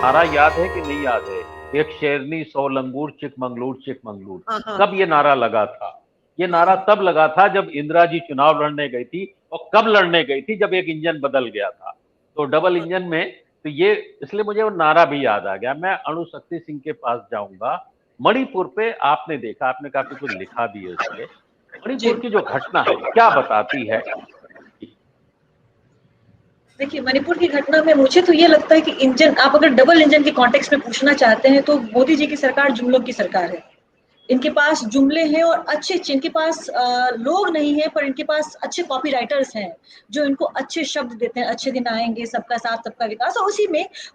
नारा याद है कि नहीं याद है? एक शेरनी 100 लंगूर चिकमंगलूर चिकमंगलूर। हाँ हाँ। कब ये नारा लगा था? ये नारा हाँ तब लगा था जब इंदिरा जी चुनाव लड़ने गई थी। और कब लड़ने गई थी? जब एक इंजन बदल गया था। तो डबल हाँ। इंजन में तो ये इसलिए मुझे वो नारा भी याद आ गया। मैं अणुशक्ति सिंह के पास जाऊंगा। मणिपुर पे आपने देखा, आपने काफी कुछ लिखा भी है उस पे। जी मणिपुर की जो घटना है क्या बताती है? देखिए, मणिपुर की घटना में मुझे तो ये लगता है कि इंजन, आप अगर डबल इंजन के कॉन्टेक्स्ट में पूछना चाहते हैं तो मोदी जी की सरकार जुमलों की सरकार है। इनके पास जुमले हैं और अच्छे इनके पास लोग नहीं है, पर इनके पास अच्छे कॉपी राइटर्स हैं जो इनको अच्छे शब्द देते हैं। अच्छे दिन आएंगे, सबका साथ सबका विकास, और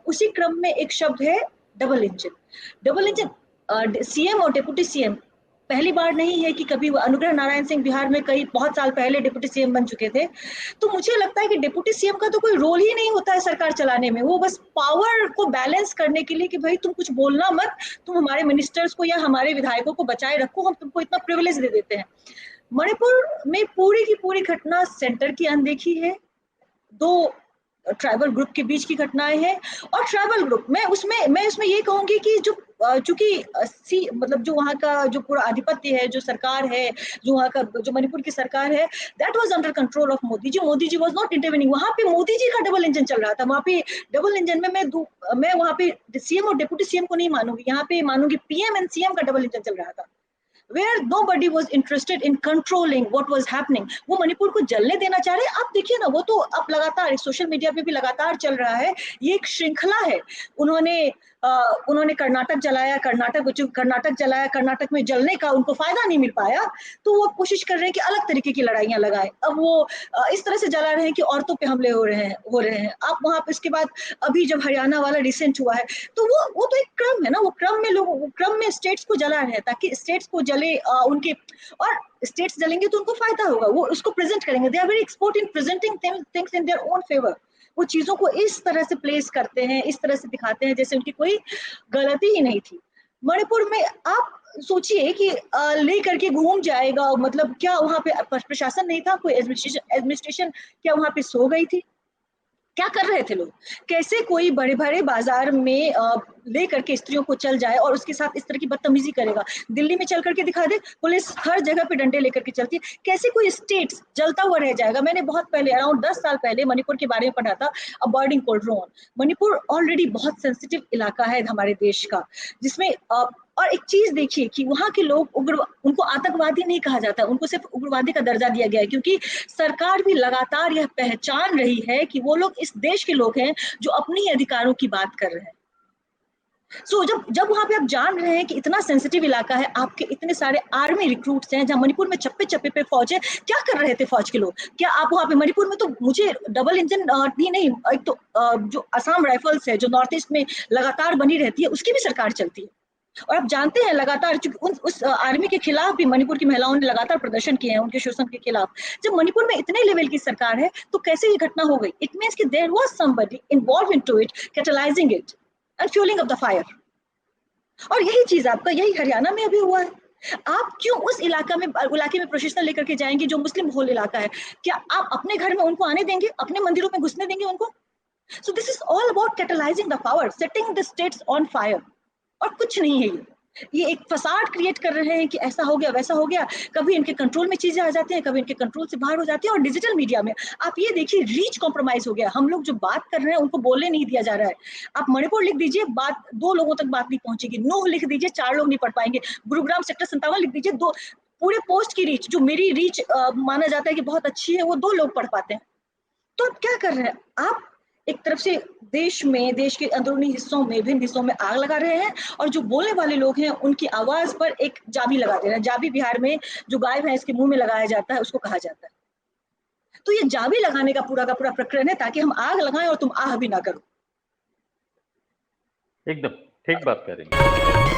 उसी क्रम में एक शब्द है double engine. Double engine CM और डिप्टी सीएम पहली बार नहीं है कि कभी अनुग्रह नारायण सिंह बिहार में कई बहुत साल पहले डिप्टी सीएम बन चुके थे। तो मुझे लगता है कि डिप्टी सीएम का तो कोई रोल ही नहीं होता है सरकार चलाने में। वो बस पावर को बैलेंस करने के लिए कि भाई तुम कुछ बोलना मत, तुम हमारे मिनिस्टर्स को या हमारे विधायकों को बचाए रखो, हम तुमको इतना प्रिविलेज दे देते हैं। मणिपुर में पूरी की पूरी घटना सेंटर की अनदेखी है। दो ट्राइबल ग्रुप के बीच की घटनाएं हैं। और ट्राइबल ग्रुप मैं उसमें ये कहूंगी कि जो चूंकि मतलब जो वहाँ का जो पूरा आधिपत्य है, जो सरकार है, जो वहाँ का जो मणिपुर की सरकार है, that was under control of Modi ji. Modi ji was not intervening. वहाँ पे मोदी जी का डबल इंजन चल रहा था। वहाँ पे डबल इंजन में मैं वहाँ पे सीएम और डिप्टी सीएम को नहीं मानूंगी, यहाँ पे मानूंगी पीएम एंड सीएम का डबल इंजन चल रहा था, where nobody was interested in controlling what was happening। वो मणिपुर को जलने देना चाह रहे हैं। आप देखिए ना, वो तो अब लगातार सोशल मीडिया पे भी लगातार चल रहा है। ये एक श्रृंखला है। उन्होंने कर्नाटक जलाया, कर्नाटक में जलने का उनको फायदा नहीं मिल पाया, तो वो कोशिश कर रहे हैं कि अलग तरीके की लड़ाइयां लगाएं। अब वो इस तरह से जला रहे हैं कि औरतों पे हमले हो रहे हैं। आप वहां पे इसके बाद अभी जब हरियाणा वाला रिसेंट हुआ है, तो वो तो एक क्रम है ना। वो क्रम में स्टेट्स को जला रहे हैं ताकि स्टेट्स को जले उनके, और स्टेट्स जलेंगे तो उनको फायदा होगा। वो उसको प्रेजेंट करेंगे। They are very expert in presenting things in their own favour. वो चीजों को इस तरह से प्लेस करते हैं, इस तरह से दिखाते हैं जैसे उनकी कोई गलती ही नहीं थी। मणिपुर में आप सोचिए कि ले करके घूम जाएगा, मतलब क्या वहां पे प्रशासन नहीं था? कोई एडमिनिस्ट्रेशन क्या वहां पे सो गई थी? क्या कर रहे थे लोग? कैसे कोई बड़े बड़े बाजार में ले करके स्त्रियों को चल जाए और उसके साथ इस तरह की बदतमीजी करेगा? दिल्ली में चल करके दिखा दे, पुलिस हर जगह पे डंडे लेकर के चलती है। कैसे कोई स्टेट जलता हुआ रह जाएगा? मैंने बहुत पहले, अराउंड 10 साल पहले, मणिपुर के बारे में पढ़ा था, अबॉर्डिंग कोल्ड्रोन। मणिपुर ऑलरेडी बहुत सेंसिटिव इलाका है हमारे देश का, जिसमें और एक चीज देखिए कि वहां के लोग उनको आतंकवादी नहीं कहा जाता, उनको सिर्फ उग्रवादी का दर्जा दिया गया है, क्योंकि सरकार भी लगातार यह पहचान रही है कि वो लोग इस देश के लोग हैं जो अपने ही अधिकारों की बात कर रहे हैं। जब जब वहां पे आप जान रहे हैं कि इतना सेंसिटिव इलाका है, आपके इतने सारे आर्मी रिक्रूट्स हैं, जहां मणिपुर में चप्पे चप्पे पे फौज है, क्या कर रहे थे फौज के लोग? क्या आप वहां पे मणिपुर में, तो मुझे डबल इंजन भी नहीं, एक तो जो असम राइफल्स है जो नॉर्थ ईस्ट में लगातार बनी रहती है, उसकी भी सरकार चलती है। और आप जानते हैं लगातार उस आर्मी के खिलाफ भी मणिपुर की महिलाओं ने लगातार प्रदर्शन किए हैं, उनके शोषण के खिलाफ। जब मणिपुर में इतने लेवल की सरकार है तो कैसे ये घटना हो गई? इट मींस कि there was somebody involve into it, catalysing it and fuelling of the fire. और यही चीज आपका यही हरियाणा में अभी हुआ है। आप क्यों उस इलाके में प्रोफेशनल लेकर के जाएंगे जो मुस्लिम बहुल इलाका है? क्या आप अपने घर में उनको आने देंगे? अपने मंदिरों में घुसने देंगे उनको? So this is all about catalysing the power, setting the states on fire, और कुछ नहीं है। ये एक फसाड क्रिएट कर रहे हैं कि ऐसा हो गया, वैसा हो गया। कभी इनके कंट्रोल में चीजें आ जाती हैं, कभी इनके कंट्रोल से बाहर हो जाती है। और डिजिटल मीडिया में आप ये देखिए, रीच कॉम्प्रोमाइज हो गया। हम लोग जो बात कर रहे हैं उनको बोलने नहीं दिया जा रहा है। आप मणिपुर लिख दीजिए, बात 2 लोगों तक बात नहीं पहुंचेगी। नूह लिख दीजिए, 4 लोग नहीं पढ़ पाएंगे। गुरुग्राम सेक्टर 57 लिख दीजिए, 2 पूरे पोस्ट की रीच, जो मेरी रीच माना जाता है कि बहुत अच्छी है, वो 2 लोग पढ़ पाते हैं। तो आप क्या कर रहे हैं? आप एक तरफ से देश के अंदरूनी हिस्सों में, विभिन्न हिस्सों में आग लगा रहे हैं, और जो बोलने वाले लोग हैं उनकी आवाज पर एक जाबी लगा दे रहे हैं। जाबी बिहार में जो गाय भैंस के मुंह में लगाया जाता है उसको कहा जाता है। तो ये जाबी लगाने का पूरा प्रकरण है ताकि हम आग लगाएं और तुम आह भी ना करो। एकदम ठीक बात करेंगे।